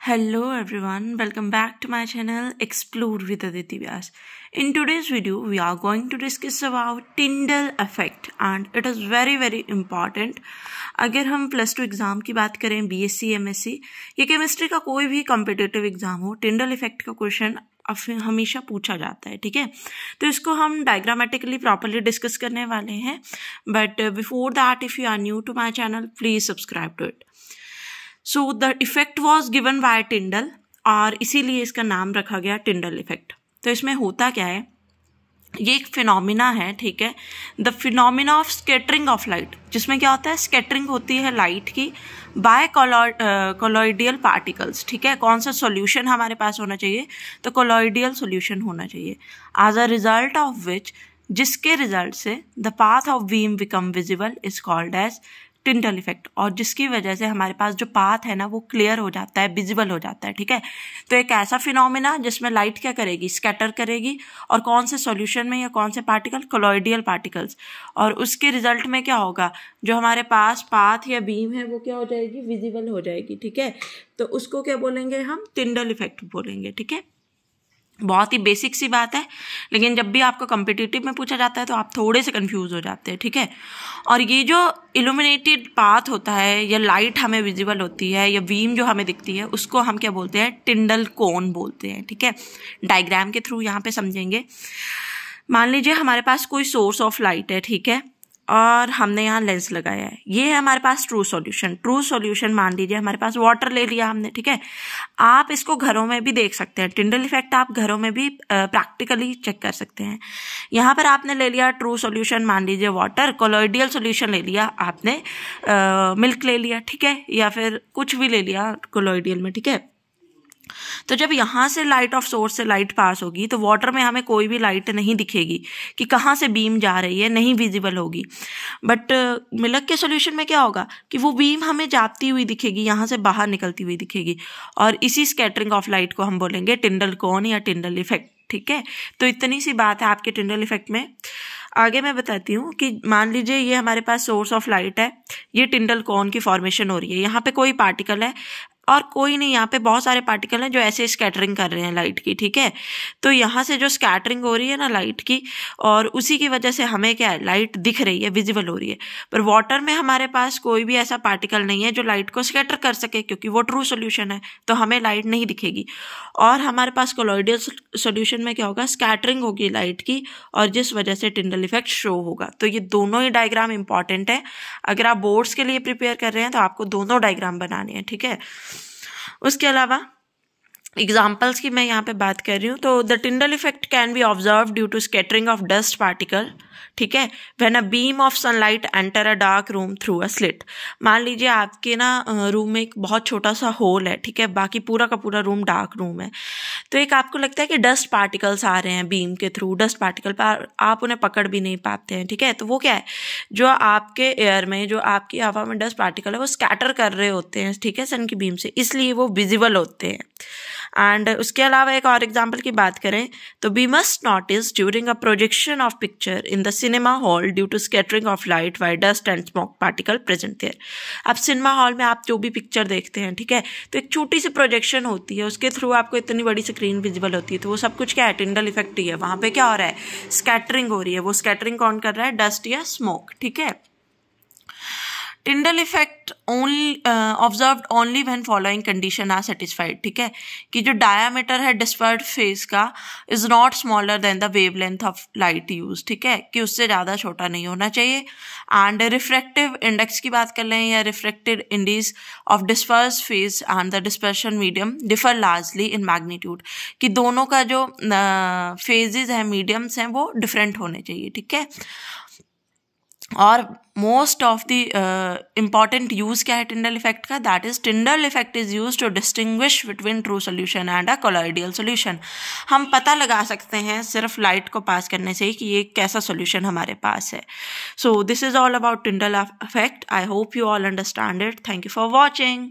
Hello everyone, welcome back to my channel Explore with Aditi Vyas. In today's video, we are going to discuss about Tyndall effect and it is very important. अगर हम +2 exam की बात करें BSc MSc या chemistry का कोई भी competitive exam हो, टिंडल इफेक्ट का क्वेश्चन हमेशा पूछा जाता है, ठीक है। तो इसको हम डायग्रामेटिकली प्रॉपरली डिस्कस करने वाले हैं, but before that if you are new to my channel please subscribe to it. So the effect was given by Tyndall और इसीलिए इसका नाम रखा गया टिंडल इफेक्ट। तो इसमें होता क्या है, ये एक फिनोमिना है, ठीक है, the phenomena of scattering of light, जिसमें क्या होता है, स्कैटरिंग होती है लाइट की बाय कोलॉइडियल पार्टिकल्स, ठीक है। कौन सा सॉल्यूशन हमारे पास होना चाहिए, तो कोलॉइडियल सॉल्यूशन होना चाहिए। As a result of which, जिसके रिजल्ट से the path of beam become visible is called as Tyndall effect, और जिसकी वजह से हमारे पास जो पाथ है ना वो क्लियर हो जाता है, विजिबल हो जाता है, ठीक है। तो एक ऐसा फिनोमिना जिसमें लाइट क्या करेगी, स्कैटर करेगी, और कौन से सॉल्यूशन में या कौन से पार्टिकल, कोलॉइडियल पार्टिकल्स, और उसके रिजल्ट में क्या होगा, जो हमारे पास पाथ या बीम है वो क्या हो जाएगी, विजिबल हो जाएगी, ठीक है। तो उसको क्या बोलेंगे हम, टिंडल इफेक्ट बोलेंगे, ठीक है। बहुत ही बेसिक सी बात है, लेकिन जब भी आपको कॉम्पिटिटिव में पूछा जाता है तो आप थोड़े से कंफ्यूज हो जाते हैं, ठीक है। और ये जो इल्यूमिनेटेड पाथ होता है या लाइट हमें विजिबल होती है या बीम जो हमें दिखती है, उसको हम क्या बोलते हैं, टिंडल कोन बोलते हैं, ठीक है। डायग्राम के थ्रू यहाँ पे समझेंगे। मान लीजिए हमारे पास कोई सोर्स ऑफ लाइट है, ठीक है, और हमने यहाँ लेंस लगाया है, ये है हमारे पास ट्रू सॉल्यूशन। ट्रू सॉल्यूशन मान लीजिए हमारे पास वाटर ले लिया हमने, ठीक है। आप इसको घरों में भी देख सकते हैं, टिंडल इफेक्ट आप घरों में भी प्रैक्टिकली चेक कर सकते हैं। यहाँ पर आपने ले लिया ट्रू सॉल्यूशन, मान लीजिए वाटर, कोलॉइडियल सॉल्यूशन ले लिया आपने, मिल्क ले लिया, ठीक है, या फिर कुछ भी ले लिया कोलॉइडियल में, ठीक है। तो जब यहाँ से लाइट ऑफ सोर्स से लाइट पास होगी तो वाटर में हमें कोई भी लाइट नहीं दिखेगी कि कहाँ से बीम जा रही है, नहीं विजिबल होगी। बट मिल्क के सॉल्यूशन में क्या होगा कि वो बीम हमें जाती हुई दिखेगी, यहाँ से बाहर निकलती हुई दिखेगी, और इसी स्कैटरिंग ऑफ लाइट को हम बोलेंगे टिंडल कोन या टिंडल इफेक्ट, ठीक है। तो इतनी सी बात है आपके टिंडल इफेक्ट में। आगे मैं बताती हूँ कि मान लीजिए ये हमारे पास सोर्स ऑफ लाइट है, ये टिंडल कोन की फॉर्मेशन हो रही है, यहाँ पे कोई पार्टिकल है और कोई नहीं, यहाँ पे बहुत सारे पार्टिकल हैं जो ऐसे स्कैटरिंग कर रहे हैं लाइट की, ठीक है। तो यहाँ से जो स्कैटरिंग हो रही है ना लाइट की, और उसी की वजह से हमें क्या है, लाइट दिख रही है, विजिबल हो रही है। पर वाटर में हमारे पास कोई भी ऐसा पार्टिकल नहीं है जो लाइट को स्कैटर कर सके, क्योंकि वो ट्रू सोल्यूशन है, तो हमें लाइट नहीं दिखेगी। और हमारे पास कोलॉइडियल सोल्यूशन में क्या होगा, स्कैटरिंग होगी लाइट की, और जिस वजह से टिंडल इफेक्ट शो होगा। तो ये दोनों ही डायग्राम इंपॉर्टेंट है। अगर आप बोर्ड्स के लिए प्रिपेयर कर रहे हैं तो आपको दोनों डायग्राम बनाने हैं, ठीक है। उसके अलावा एग्जाम्पल्स की मैं यहाँ पे बात कर रही हूँ। तो the Tyndall effect can be observe due to scattering of dust particle, ठीक है, when a beam of sunlight enter a dark room through a slit. मान लीजिए आपके ना रूम में एक बहुत छोटा सा होल है, ठीक है, बाकी पूरा का पूरा रूम डार्क रूम है। तो एक आपको लगता है कि डस्ट पार्टिकल्स आ रहे हैं बीम के थ्रू, डस्ट पार्टिकल पर आप उन्हें पकड़ भी नहीं पाते हैं, ठीक है। तो वो क्या है, जो आपके एयर में, जो आपकी हवा में डस्ट पार्टिकल है वो स्कैटर कर रहे होते हैं, ठीक है, सन की बीम से, इसलिए वो विजिबल होते हैं। एंड उसके अलावा एक और एग्जाम्पल की बात करें तो we must notice during a projection of picture in the cinema hall due to scattering of light by dust and smoke particle present there. अब सिनेमा हॉल में आप जो भी पिक्चर देखते हैं, ठीक है, तो एक छोटी सी प्रोजेक्शन होती है, उसके थ्रू आपको इतनी बड़ी स्क्रीन विजिबल होती है, तो वो सब कुछ क्या है, टिंडल इफेक्ट ही है। वहाँ पे क्या हो रहा है, स्कैटरिंग हो रही है। वो स्कैटरिंग कौन कर रहा है, डस्ट या स्मोक, ठीक है। Tyndall effect only observed only when following condition are satisfied, ठीक है, कि जो डायामीटर है डिस्पर्स्ड फेस का is not smaller than the wavelength of light use, ठीक है, कि उससे ज़्यादा छोटा नहीं होना चाहिए। एंड रिफ्रैक्टिव इंडेक्स की बात कर लें या refracted Indies of dispersed phase and the dispersion medium differ largely in magnitude, कि दोनों का जो फेजेस हैं, मीडियम्स हैं, वो डिफरेंट होने चाहिए, ठीक है। और most of the important use क्या है टिंडल इफेक्ट का, that is Tyndall effect is use to distinguish between true solution and a colloidal solution. हम पता लगा सकते हैं सिर्फ लाइट को पास करने से ही कि ये कैसा सोल्यूशन हमारे पास है। So this is all about Tyndall effect. I hope you all understand it. Thank you for watching.